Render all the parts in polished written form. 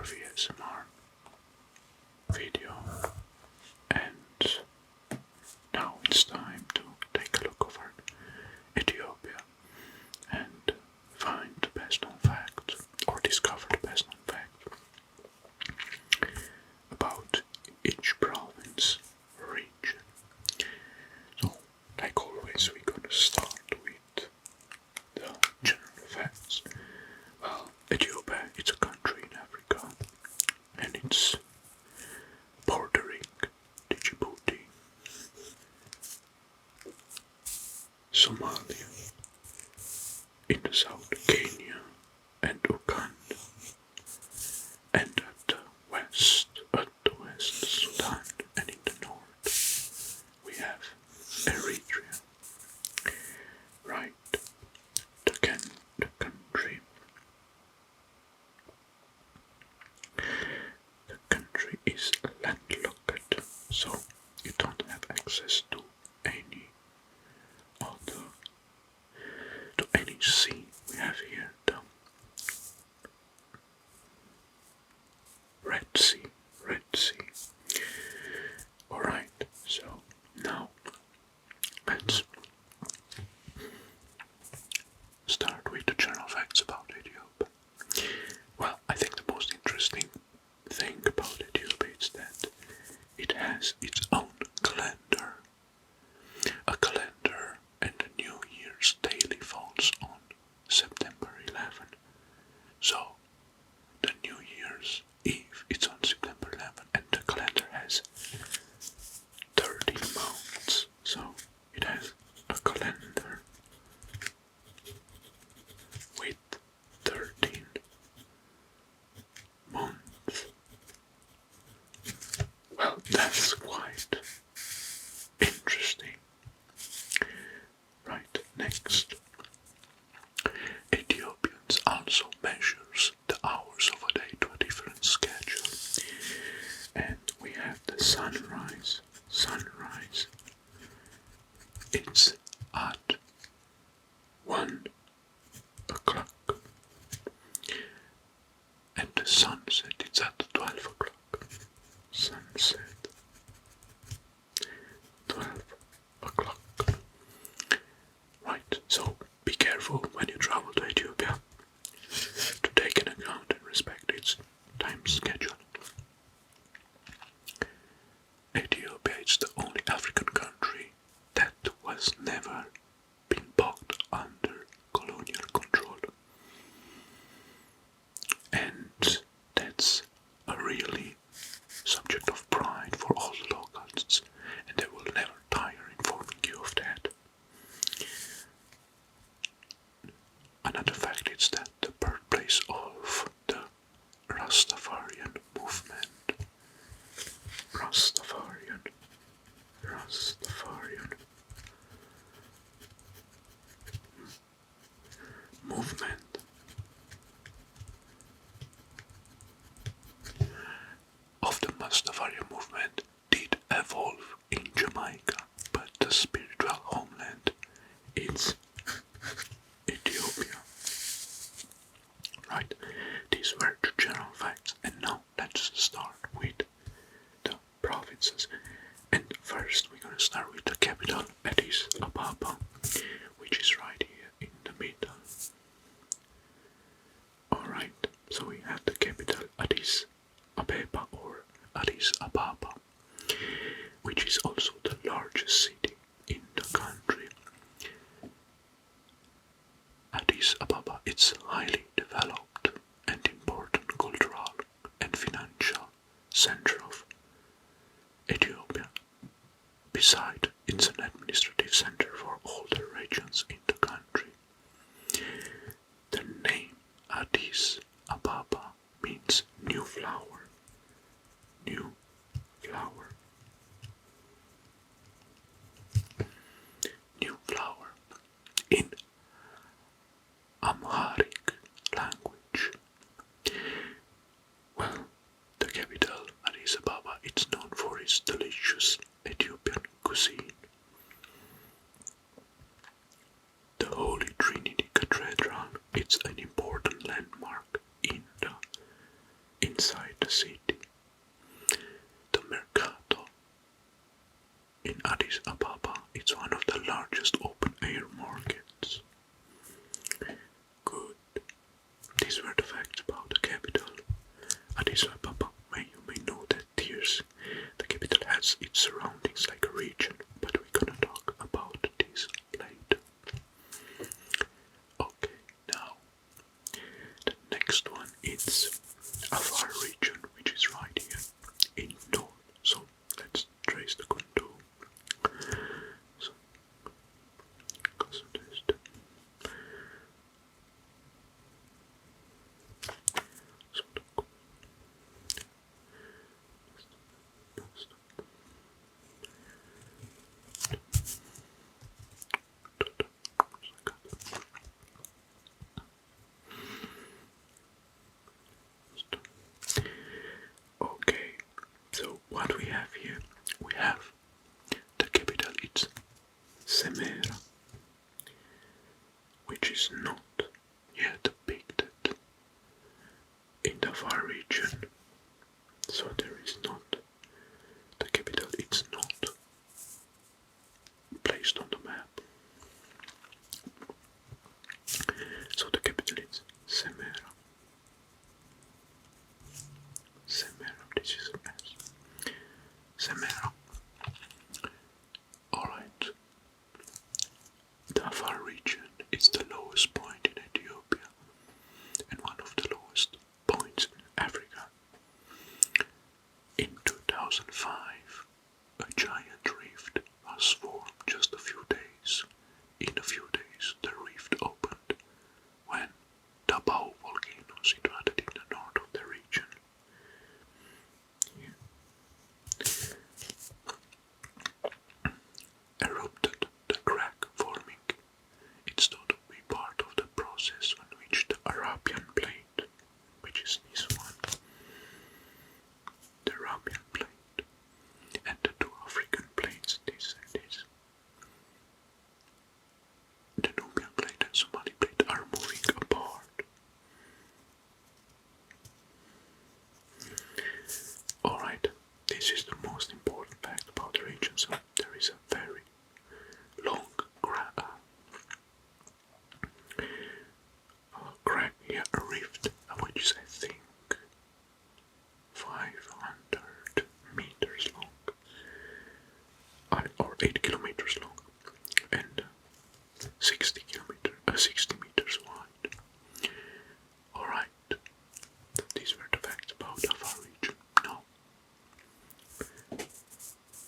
geography ASMR video, and now it's time to take a look over Ethiopia and find the best known fact, or discover the best known fact about each province or region. So, like always, we're gonna start with the general facts. Well, Ethiopia, it's a country in Africa, and it's bordering Djibouti, Somalia, in the south Kenya and Uganda, and at the west Sudan, and in the north we have Eritrea. Right, the country is landlocked, so you don't have access to any sea. We have here the Red Sea. Alright, so now let's start with the general facts about Ethiopia. Well, I think the most interesting thing about Ethiopia is that it has its own calendar. A calendar, and the New Year's daily falls on September 11. So, the New Year's Eve, it's on September 11, and the calendar has 13 months. So, it has a calendar with 13 months. Well, that's quite interesting. Right, next. Ethiopians also measures the hours of a day to a different schedule. And we have the sunrise. It's at 1 o'clock. And the sunset, it's at 12 o'clock. Sunset, 12 o'clock. Right, so be careful when you travel to Ethiopia to take into account and respect its time schedule. Ethiopia is the only African country that was never been brought under colonial control. And that's a really subject of pride for all the locals, and they will never tire informing you of that. Another fact is that the birthplace of the Rastafarian movement. Rastafarian movement of the Rastafarian movement did evolve in Jamaica, but the spiritual homeland is Ethiopia. Right, these were the general facts, and now let's start with the provinces. And first we're gonna start with the capital, Addis Ababa, which is right here in the middle. Alright, so we have the capital Addis Ababa, or Addis Ababa, which is also the largest city in the country. Addis Ababa is highly developed and important cultural and financial center of Ethiopia. Besides, it's an administrative center for all the regions in the country. The name Addis Ababa means new flower. New flower. New flower in Amharic language. Well, the capital, Addis Ababa, is known for its delicious Ethiopian cuisine. The Holy Trinity Cathedral is an important landmark inside its surroundings like a region, but we're gonna talk about this later. Okay, now the next one is Afar region, which is right here in north. So let's trace the contour. So, because of this, so okay, so what we have here, we have the capital, it's Semera, which is not yet depicted in the far region. So there is not, the capital, it's not placed on the map. So the capital is Semera. Semera, this is a mess. Semera. Alright. The Afar region is the lowest point in Ethiopia and one of the lowest points in Africa. In 2005, a giant rift was formed just a few days. In a few days, the rift opened when the Bow volcano, situated in the north of the region, erupted, the crack forming. It's thought to be part of the process on which the Arabian plate, which is this one, the Arabian plate, and the two African plates, this and this, the Nubian plate and Somali plate, are moving apart. Alright, this is the most important fact about the region. So there is a very long crack here, a rift, which is I think 500 meters long, or 8 kilometers long, and 60 meters wide. Alright, these were the facts about the Afar region. Now,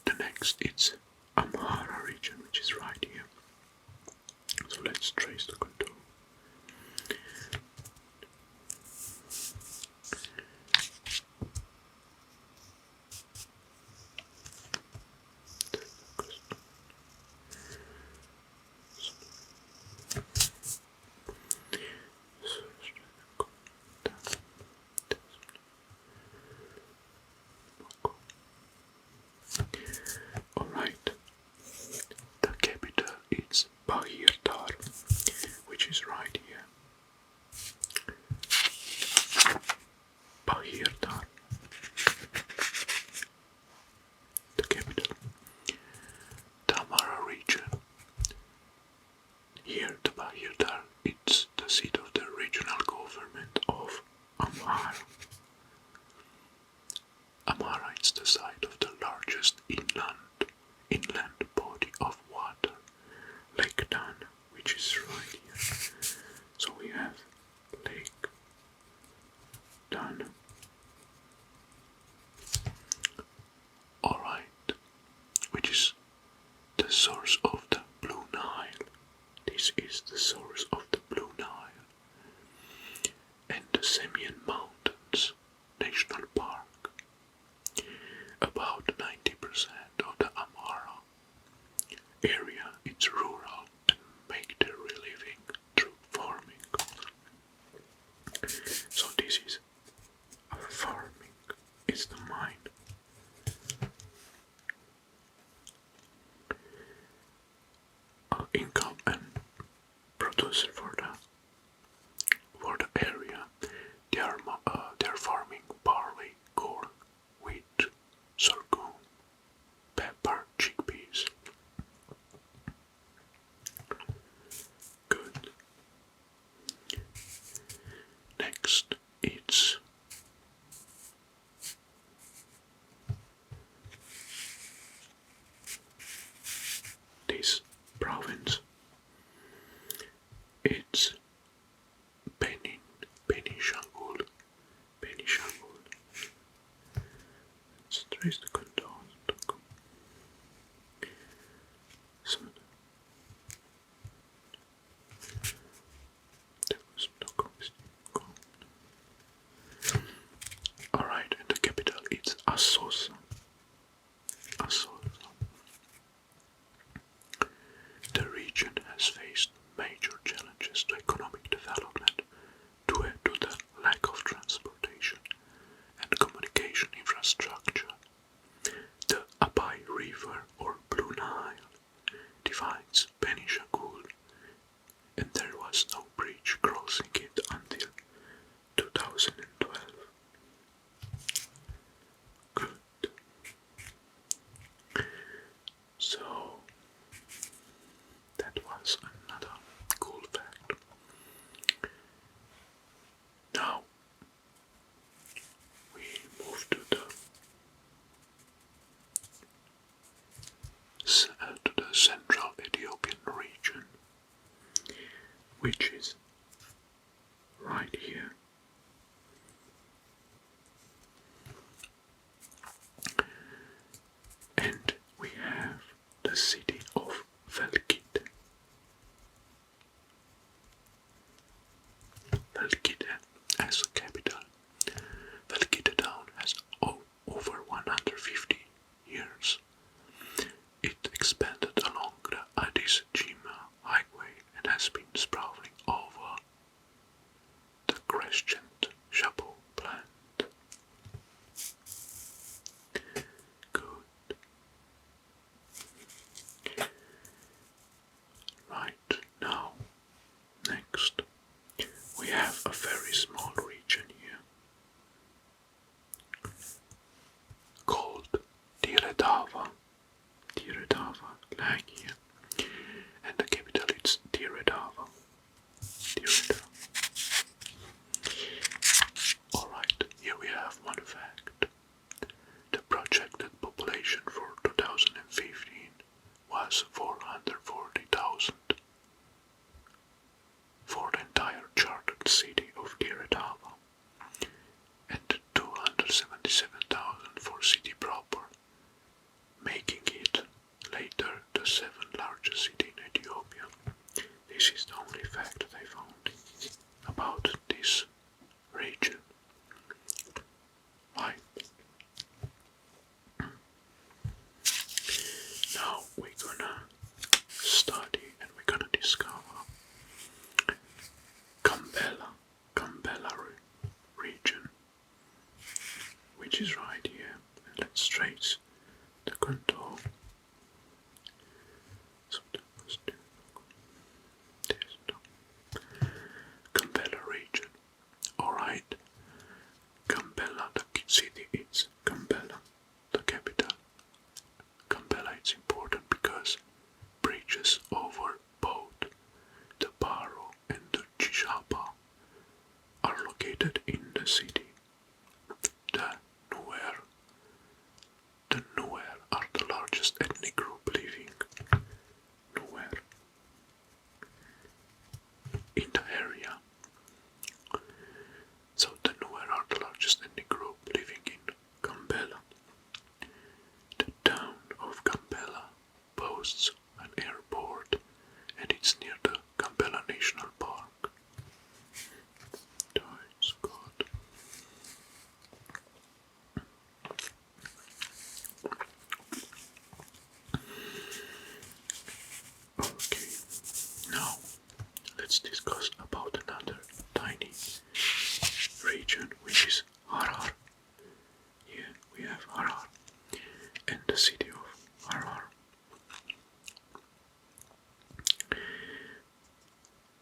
the next it's Amhara region, which is right here. So let's trace the contour. Alright, the capital is Bahir, which is right here. Bahir, the capital. The Amhara region. Here, the Bahir, it's the seat of the regional government of Amhara. Amhara is the site of the largest inland body of water, Lake Dan, which is right here. So we have Lake Dan. Alright, which is the source of the Blue Nile. This is the source of the Blue Nile. And the Semien Mountains National Park. About 90% of the Amhara area is rural and make their living through farming. So this is farming, is the mine. Income and producer for the area. They are farming barley, corn, wheat, sorghum, pepper, chickpeas. Good. Next, it's is the contour? So alright, and the capital is Assos. The region has faced major challenges to economic development due to the lack of transportation and communication infrastructure. The Abai River, or Blue Nile, divides Benishangul, and there was no bridge crossing it until 2012. Good. So, that was another cool fact. Now, we move to the central Ethiopian region, which is right here. And we have the city of Velkite. Velkite as a capital. Velkite town has over 150 years. It expanded along the Addis Jima highway and has been sprawling over the crescent Chapeau plant. Good. Right, now, next, we have a very small region here called Diredava. Diredava, like here, and the capital is Diredava. Alright, here we have one fact. The projected population for 2015 was 440,000 for the entire chartered city of Diredava and 277,000 for city proper, making it later the 7th largest city in Ethiopia. This is the only fact that I found about this region. Right. Now we're gonna study and we're gonna discover Gambela region, which is right here. And let's trace the contour. So that was this Gambela region. Alright. Gambela, the city is Gambela, the capital. Gambela is important because bridges over both the Baro and the Chishapa are located in the city. The Nuer are the largest ethnic group living in the area. So the Nuer are the largest ethnic group living in Gambela. The town of Gambela boasts an airport and it's near the Gambela National Park. That's good. Okay, now let's discuss about another tiny region, which is Harar. Here we have Harar and the city of Harar.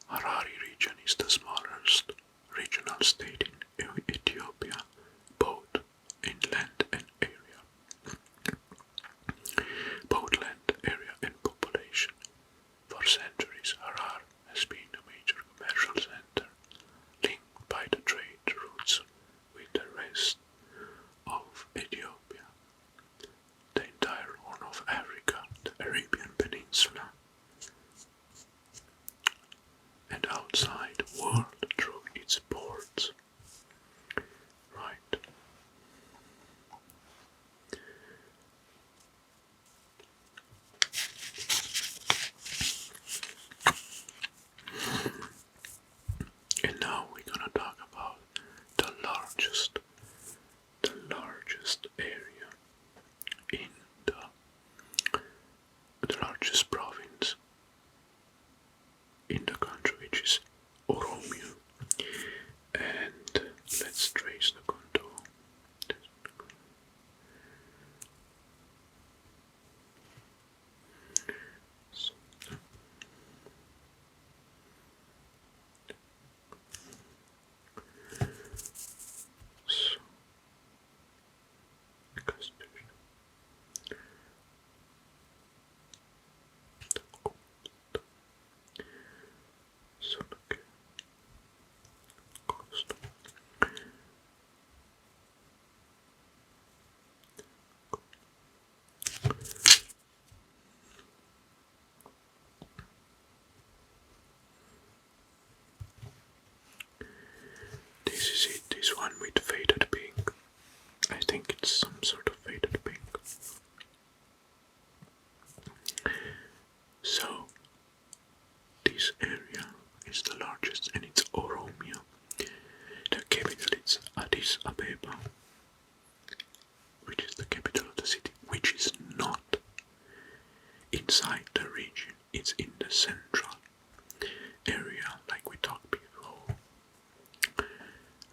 Harari region is the smallest regional state in Ethiopia, both in land and area. Both land area and population. For centuries, Harar has been a major commercial center, linked by the trade routes with the rest of Ethiopia, the entire Horn of Africa, the Arabian Peninsula, and outside the world through its ports. inside the region, it's in the central area, like we talked before.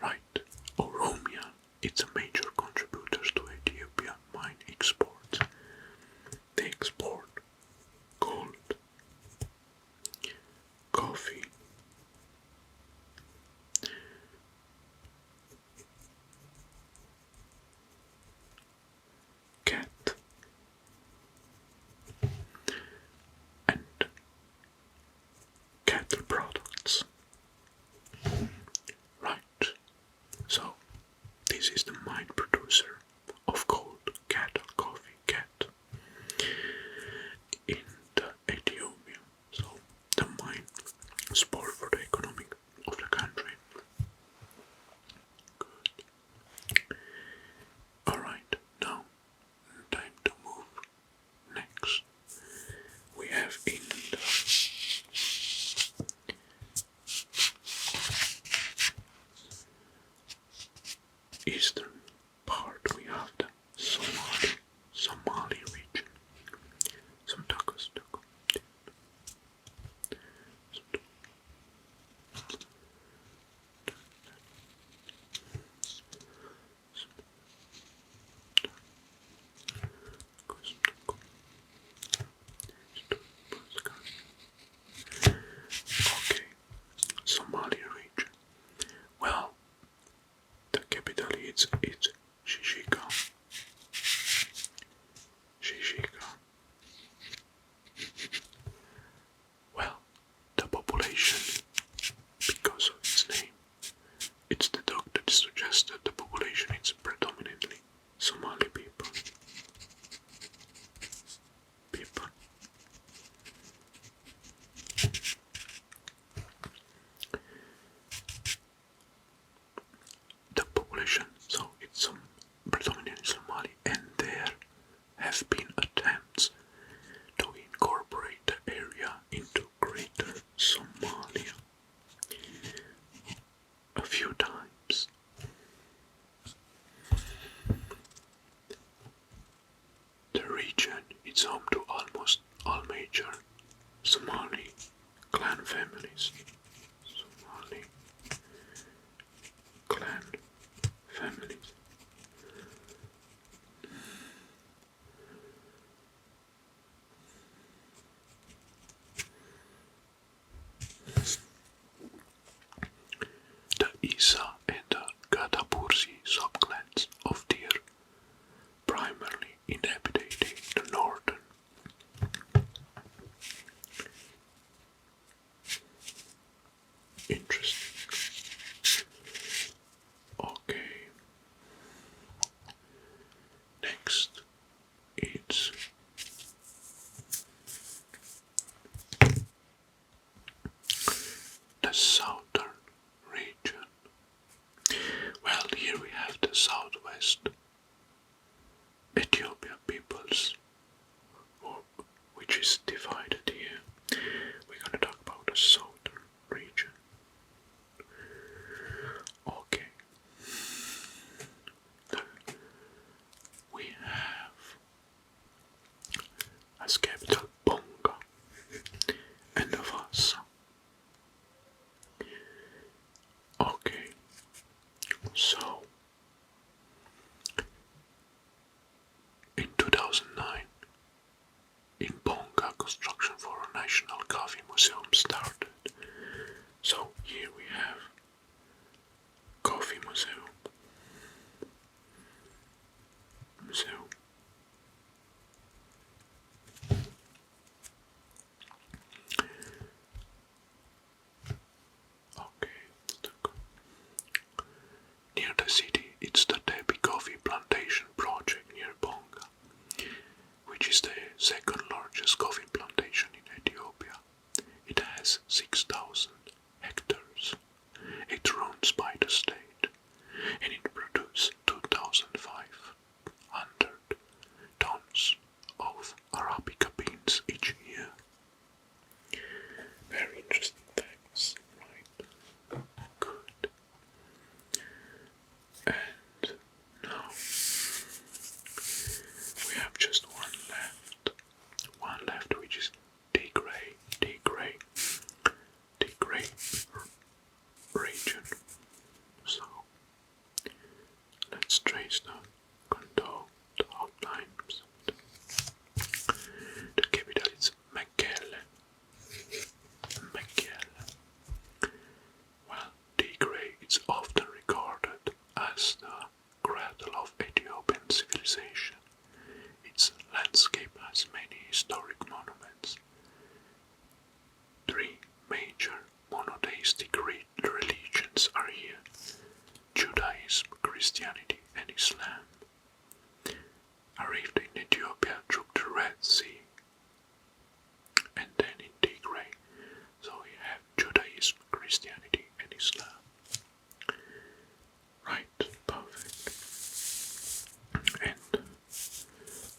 Right, Oromia, it's a major contributor to Ethiopia mine exports. They export gold, coffee, cat, and cattle products. Right, so this is the main producer of gold, cattle, coffee, cat in the Ethiopia. So the main sport for the economy of the country. Good. Alright, now time to move next. We have in the eastern part we have the Somali region. Some tacos. Okay, Somali region. Well, the capital is Shishika. Well, the population, because of its name, it's the dog that suggested the population is predominantly Somali people. The population, so it's predominantly Somali, and there have been attempts to incorporate the area into Greater Somalia a few times. The region is home to almost all major Somali clan families. Somali clan families. The Isa and the Gadapursi subclans of Deer primarily inhabiting the northern. Interesting. Okay. Next, it's the southern region. Well, here we have the southwest Ethiopia peoples, which is divided here. We're gonna talk about the southern region. Okay. We have as capital Bonga and Avasa. Okay, so in 2009, in Bonga, construction for a national coffee museum started. So here we have coffee museum. Okay, near the Christianity and Islam arrived in Ethiopia through the Red Sea and then in Tigray. So we have Judaism, Christianity and Islam. Right, perfect. And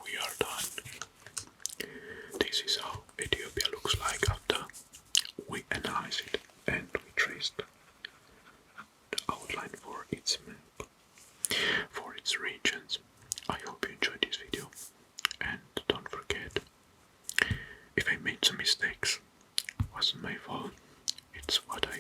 we are done. This is how Ethiopia looks like after we analyze it and we traced the outline for its map, for its regions. I hope you enjoyed this video, and don't forget, if I made some mistakes, it wasn't my fault, it's what I